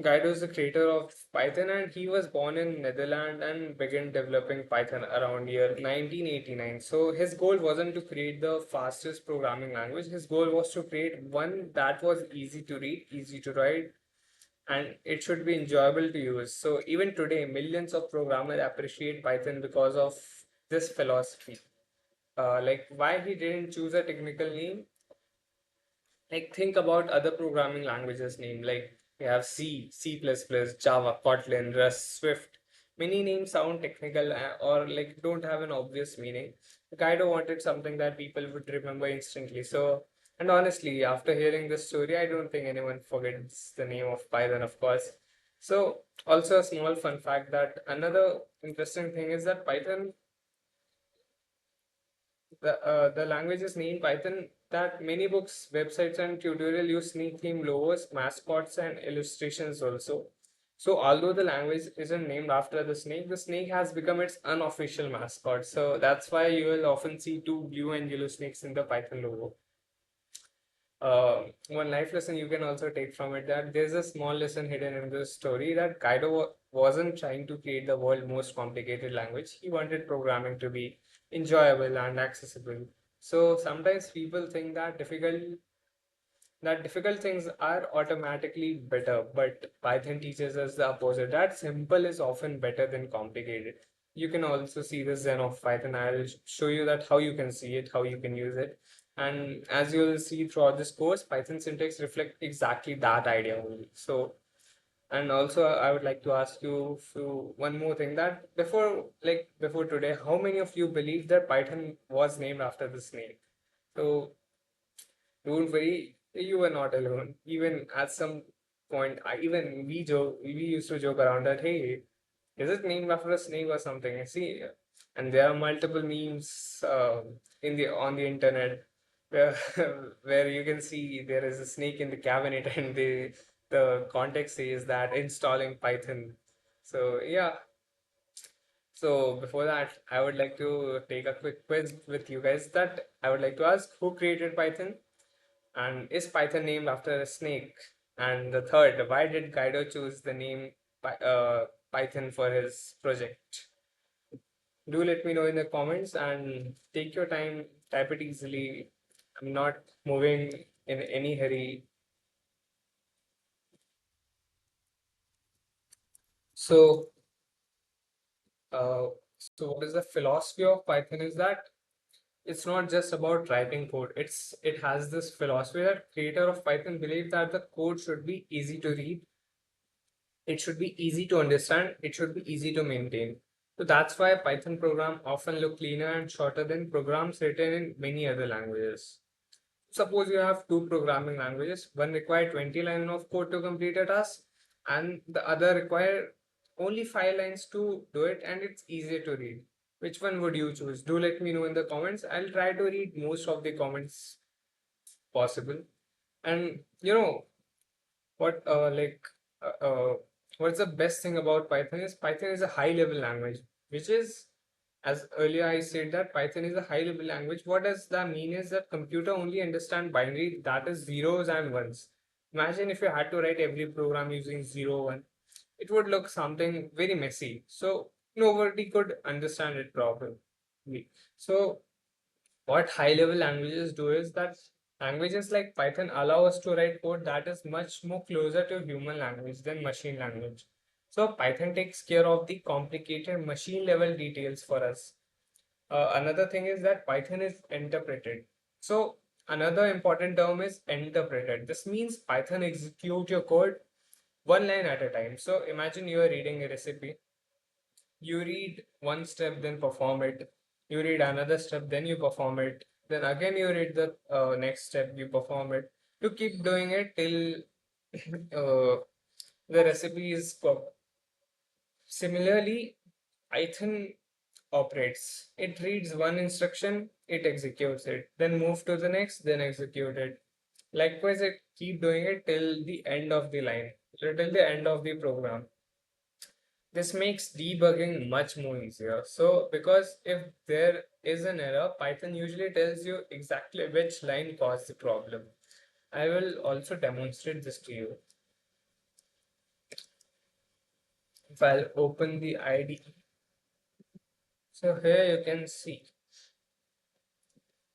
Guido is the creator of Python, and he was born in Netherlands and began developing Python around year 1989. So his goal wasn't to create the fastest programming language. His goal was to create one that was easy to read, easy to write, and it should be enjoyable to use. So even today, millions of programmers appreciate Python because of this philosophy. Like why he didn't choose a technical name, like think about other programming languages name, like we have C++, Java, Kotlin, Rust, Swift. Many names sound technical or like don't have an obvious meaning. Kaido wanted something that people would remember instantly. So, and honestly, after hearing this story, I don't think anyone forgets the name of Python, of course. So, also a small fun fact that another interesting thing is that Python, the language is named Python, that many books, websites, and tutorial use snake theme logos, mascots, and illustrations also. So although the language isn't named after the snake has become its unofficial mascot. So that's why you will often see two blue and yellow snakes in the Python logo. One life lesson you can also take from it, that there's a small lesson hidden in the story, that Kaido wasn't trying to create the world's most complicated language. He wanted programming to be enjoyable and accessible. So sometimes people think that difficult things are automatically better, but Python teaches us the opposite. That simple is often better than complicated. You can also see the Zen of Python. I'll show you that how you can see it, how you can use it. And as you'll see throughout this course, Python syntax reflect exactly that idea only. So, and also I would like to ask you one more thing, that before today, how many of you believe that Python was named after the snake? So don't worry, you were not alone. Even at some point, even we used to joke around that, hey, is it named after a snake or something? See, and there are multiple memes in the on the internet where, where you can see there is a snake in the cabinet, and the context says that installing Python. So yeah. So before that, I would like to take a quick quiz with you guys. That I would like to ask, who created Python? And is Python named after a snake? And the third, why did Guido choose the name Python for his project? Do let me know in the comments and take your time, type it easily. I'm not moving in any hurry. So, uh, so what is the philosophy of Python is that it's not just about writing code. It has this philosophy that creator of Python believe that the code should be easy to read, it should be easy to understand, it should be easy to maintain. So that's why Python program often look cleaner and shorter than programs written in many other languages. Suppose you have two programming languages, one require 20 lines of code to complete a task, and the other require only 5 lines to do it, and it's easier to read. Which one would you choose? Do let me know in the comments. I'll try to read most of the comments possible. And what what's the best thing about Python is Python is a high level language, which is, as earlier I said, that Python is a high level language. What does that mean is that computer only understand binary, that is zeros and ones. Imagine if you had to write every program using 0 1, it would look something very messy, so nobody could understand it properly. So what high level languages do is that languages like Python allow us to write code that is much more closer to human language than machine language. So Python takes care of the complicated machine level details for us. Another thing is that Python is interpreted. So another important term is interpreted. This means Python execute your code one line at a time. So imagine you are reading a recipe, you read one step, then perform it. You read another step, then you perform it. Then again you read the next step, you perform it. You keep doing it till the recipe is cooked. Similarly, Python operates. It reads one instruction, it executes it, then move to the next, then execute it. Likewise, it keep doing it till the end of the line, till the end of the program. This makes debugging much more easier. So, because if there is an error, Python usually tells you exactly which line caused the problem. I will also demonstrate this to you. If I'll open the IDE, so here you can see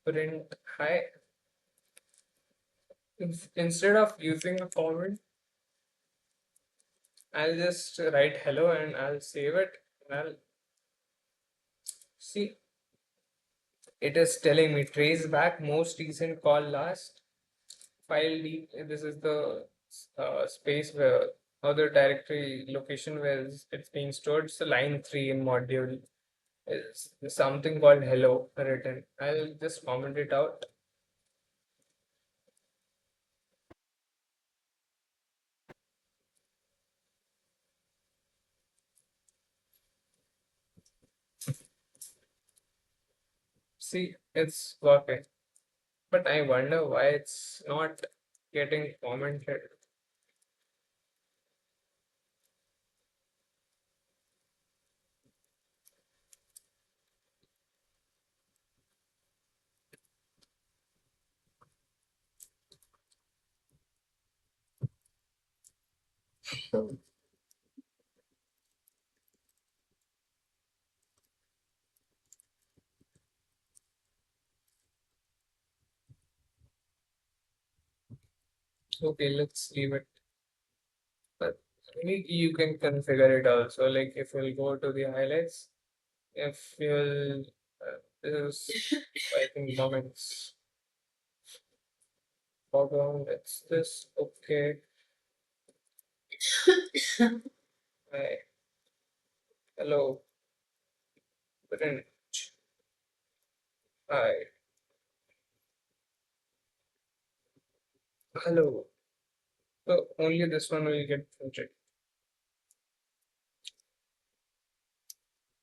print hi. Instead of using a comment, I'll just write hello and I'll save it. And I'll see it is telling me trace back most recent call last file deep. This is the space where other directory location where it's being stored. So line 3 in module is something called hello written. I'll just comment it out. See, it's working. But I wonder why it's not getting commented. Okay, let's leave it. But maybe you can configure it also. Like if you'll go to the highlights, if you'll this is I think comments foreground, it's this okay. Hi, hello, print. Hi, hello. So only this one will get printed.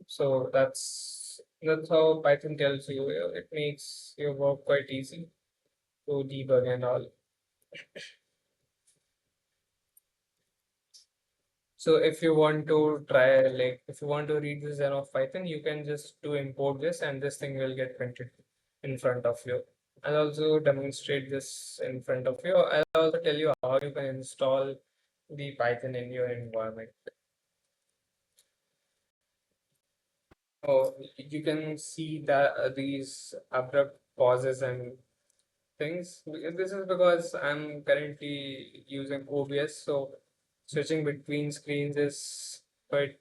So that's how Python tells you. It makes your work quite easy to debug and all. So if you want to try, like if you want to read the Zen of Python, you can just do import this and this thing will get printed in front of you. I'll also demonstrate this in front of you. I'll also tell you how you can install the Python in your environment. Oh, you can see that these abrupt pauses and things. This is because I'm currently using OBS, so switching between screens is quite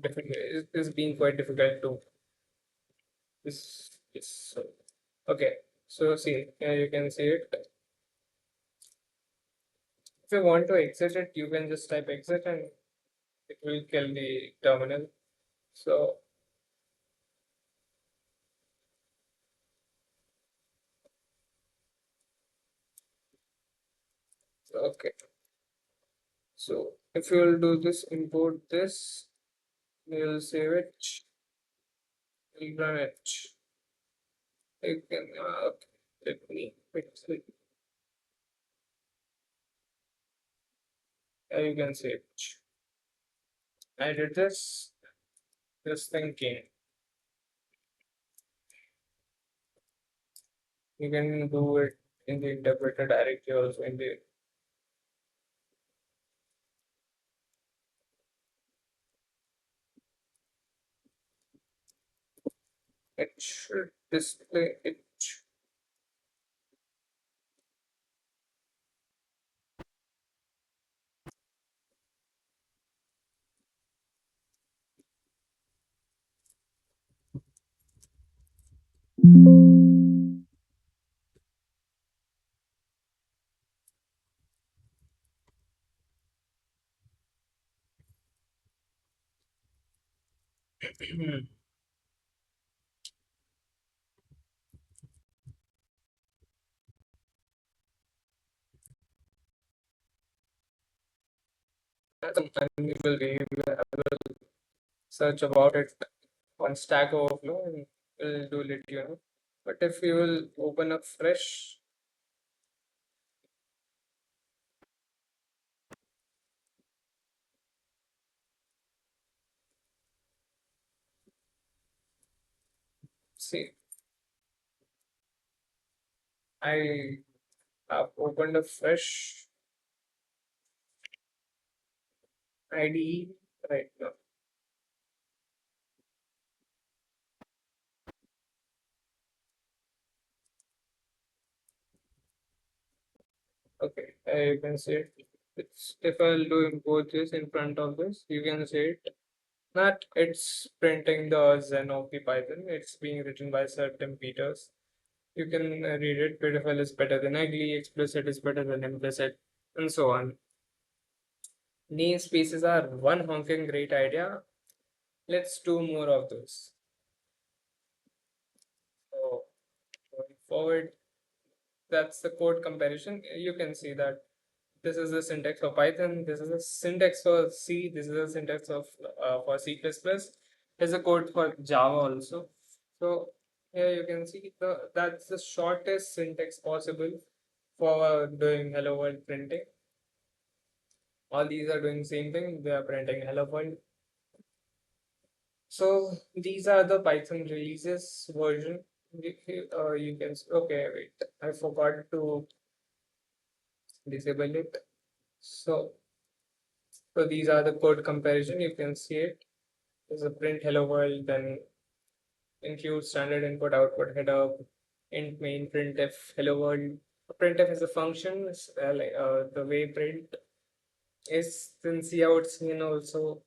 difficult. Is being quite difficult to this. So okay. So see, here you can see it. If you want to exit it, you can just type exit and it will kill the terminal. So okay. So if you will do this, import this, you'll save it, you'll run it. You can okay, let me fix it. You can save it. I did this thing came. You can do it in the interpreter directly also in the it should display it. That's an unusual behavior. I will search about it on Stack Overflow and will do let you know. But if you will open up fresh, see, I have opened a fresh IDE right now. Okay, you can say it. It's, if I'll do import this in front of this, you can say it that it's printing the Zen of the Python. It's being written by Sir Tim Peters. You can read it. Beautiful is better than ugly. Explicit is better than implicit, and so on. Namespaces are one honking great idea. Let's do more of those. So going forward, that's the code comparison. You can see that this is the syntax for Python. This is a syntax for C. This is a syntax of for C++. There's a code for Java also. So here you can see that's the shortest syntax possible for doing hello world printing. All these are doing same thing. They are printing hello world. So these are the Python releases version. You can okay, wait, I forgot to disable it. So these are the code comparison. You can see it. There's a print hello world, then include standard input output header, int main printf hello world. Printf is a function. Like, the way print is, then cout scene also.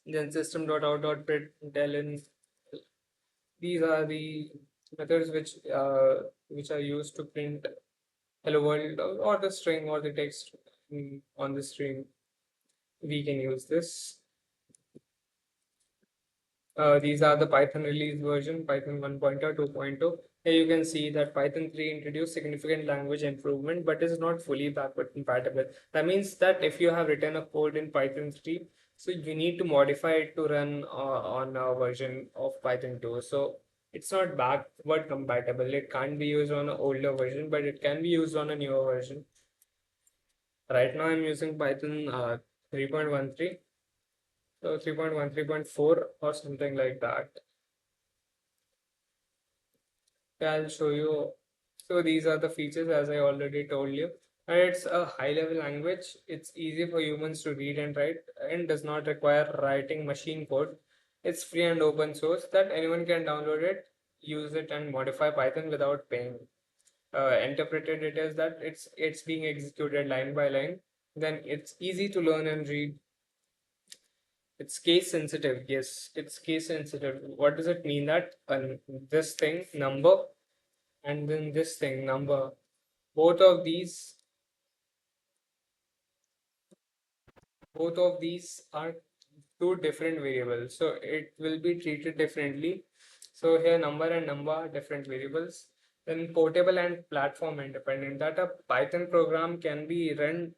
Then system.out.println. These are the methods which are used to print hello world, or the string or the text on the string. We can use this. These are the Python release version, Python 1.0, 2.0. Here you can see that Python 3 introduced significant language improvement, but is not fully backward compatible. That means that if you have written a code in Python 3, so you need to modify it to run on a version of Python 2. So it's not backward compatible. It can't be used on an older version, but it can be used on a newer version. Right now, I'm using Python 3.13, so 3.1, 3.4, or something like that. Yeah, I'll show you. So these are the features as I already told you. And it's a high level language. It's easy for humans to read and write and does not require writing machine code. It's free and open source that anyone can download it, use it and modify Python without paying. Interpreted it as that it's being executed line by line. Then it's easy to learn and read. It's case sensitive. Yes, it's case sensitive. What does it mean that this thing number and then this thing number, both of these both of these are two different variables, so it will be treated differently. So here number and number are different variables. Then portable and platform independent, that a Python program can be run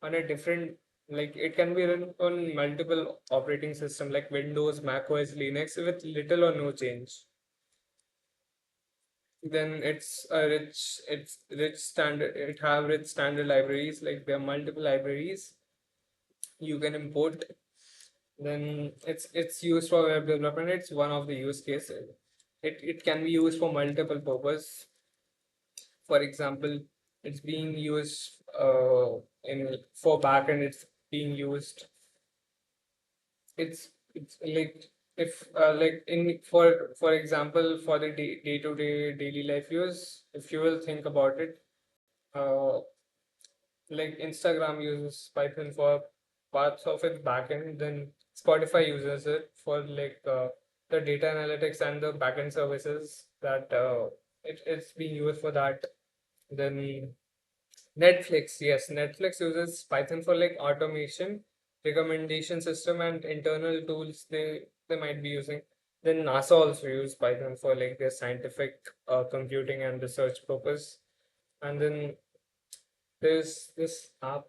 on a different, like it can be run on multiple operating system like Windows, Mac OS, Linux with little or no change. Then it's rich standard, it have rich standard libraries, like there are multiple libraries you can import. Then it's used for web development. It's one of the use cases. It can be used for multiple purpose. For example, it's being used in for backend. It's being used. It's like if like in for example for the day to day daily life use, if you will think about it, uh, like Instagram uses Python for parts of its backend, then Spotify uses it for like the data analytics and the backend services that it's being used for that. Then Netflix, yes, Netflix uses Python for like automation, recommendation system, and internal tools they might be using. Then NASA also use Python for like their scientific computing and research purpose. And then there's this app,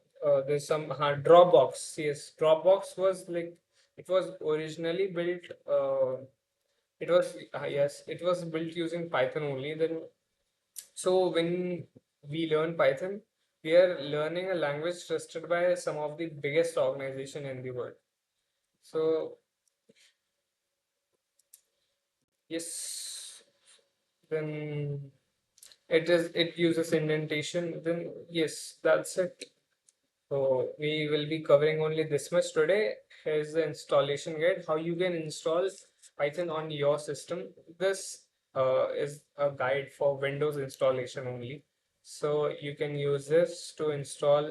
there's some Dropbox. Yes, Dropbox was like it was originally built. It was yes, it was built using Python only. Then so when we learn Python, we are learning a language trusted by some of the biggest organization in the world. So yes, then it uses indentation. Then yes, that's it. So we will be covering only this much today. Here's the installation guide, how you can install Python on your system. This is a guide for Windows installation only. So you can use this to install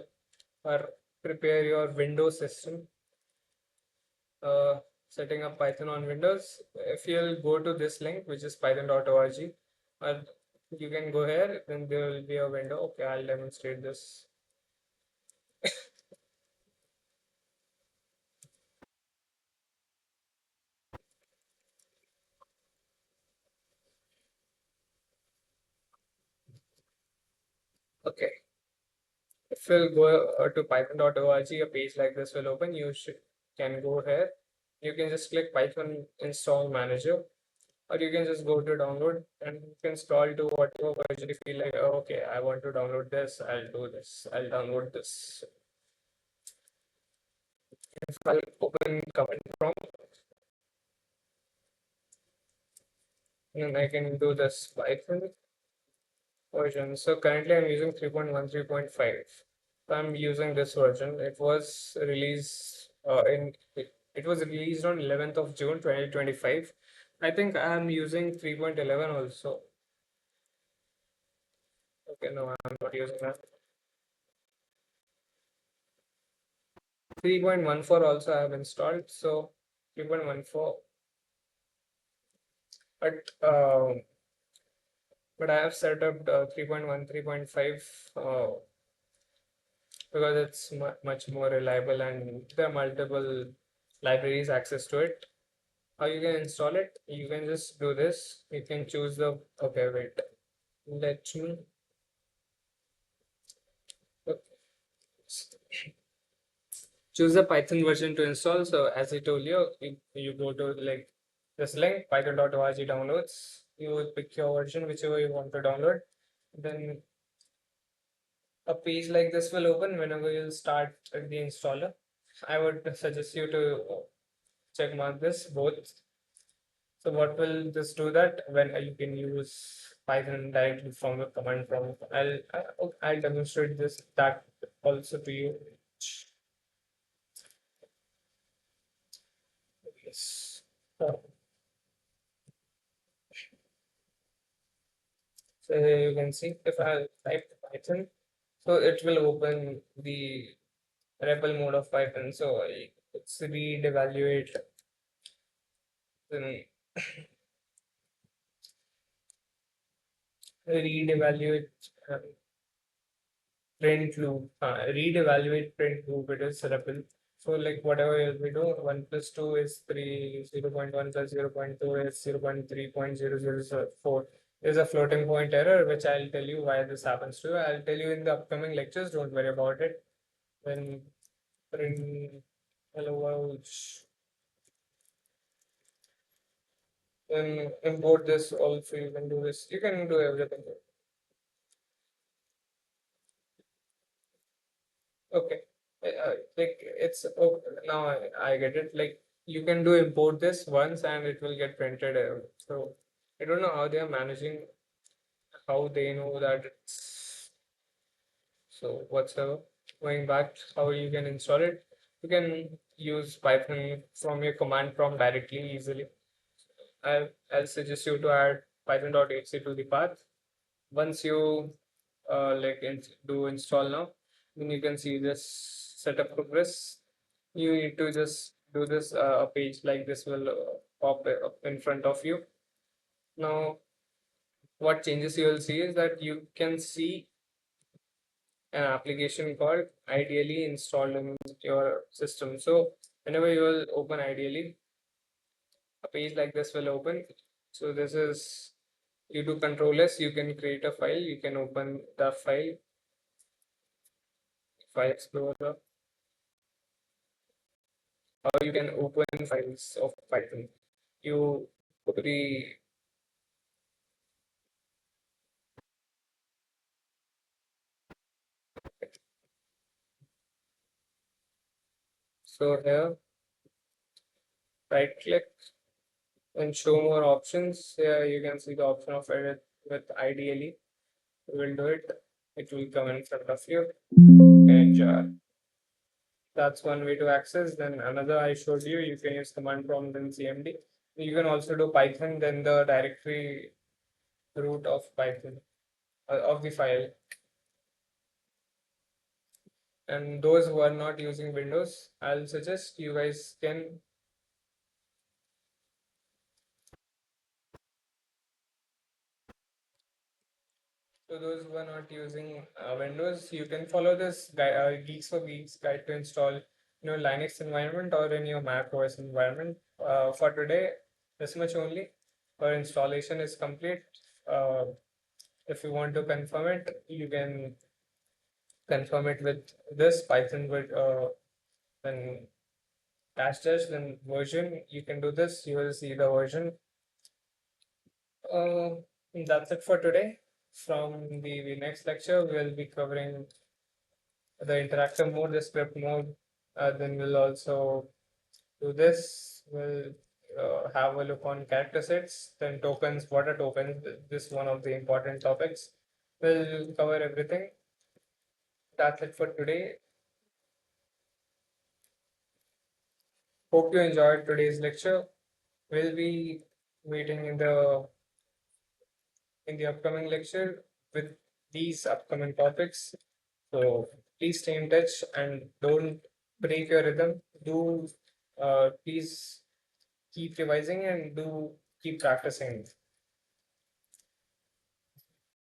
or prepare your Windows system. Uh, Setting up Python on Windows. If you'll go to this link, which is python.org, or you can go here, then there will be a window. Okay, I'll demonstrate this. Okay. If you'll go to python.org, a page like this will open. You can go here. You can just click Python install manager, or you can just go to download and you can scroll to whatever version you feel like. Oh, okay, I want to download this. I'll do this. I'll download this. If I'll open command prompt, and I can do this Python version. So currently I'm using 3.1, 3.5. So I'm using this version. It was released it was released on 11th of June 2025. I think I'm using 3.11 also. Okay, no, I'm not using that. 3.14 also I have installed. So 3.14. But I have set up 3.1, 3.5 because it's much more reliable and there are multiple libraries access to it. How you can install it? You can just do this. You can choose the, okay, wait, let me, choose the Python version to install. So as I told you, you go to like this link, python.org downloads. You will pick your version, whichever you want to download. Then a page like this will open whenever you start the installer. I would suggest you to check mark this both. So what will this do that when you can use Python directly from the command prompt? I'll demonstrate this that also to you. Yes. So here you can see if I type Python, so it will open the REPL mode of Python. So it's read, evaluate, then read, evaluate, print loop, read, evaluate, print loop. It is REPL. So like whatever we do, 1 plus 2 is 3, 0.1 plus 0.2 is 0.3004. There's a floating point error, which I'll tell you why this happens to you. I'll tell you in the upcoming lectures, don't worry about it. Then print hello world, then import this also, you can do this. You can do everything. Okay. Like it's now I get it. Like you can do import this once and it will get printed. So I don't know how they are managing, how they know that it's so whatsoever. Going back, how you can install it. You can use Python from your command prompt directly, easily. I'll suggest you to add python.exe to the path. Once you do install now, then you can see this setup progress. You need to just do this, a page like this will pop up in front of you. Now what changes you will see is that you can see an application called ideally installed in your system. So whenever you will open ideally, a page like this will open. So this is, you do control S, you can create a file, you can open the file explorer, or you can open files of Python. You copy, so here right click and show more options. Here you can see the option of edit with ideally. We will do it. It will come in front of you. And jar. That's one way to access. Then another I showed you, you can use command prompt in CMD. You can also do Python, then the directory root of Python of the file. And those who are not using Windows, I'll suggest you guys can. So those who are not using Windows, you can follow this Geeks for Geeks guide to install in your Linux environment or in your Mac OS environment. For today, this much only. Our installation is complete. Uh, if you want to confirm it, you can confirm it with this Python with then dash dash then version. You can do this. You will see the version. Uh, that's it for today. From the next lecture, we'll be covering the interactive mode, the script mode. Then we'll also do this. We'll have a look on character sets, then tokens. What are tokens? This is one of the important topics. We'll cover everything. That's it for today. Hope you enjoyed today's lecture. We'll be meeting in the upcoming lecture with these upcoming topics. So please stay in touch and don't break your rhythm. Do please keep revising and do keep practicing.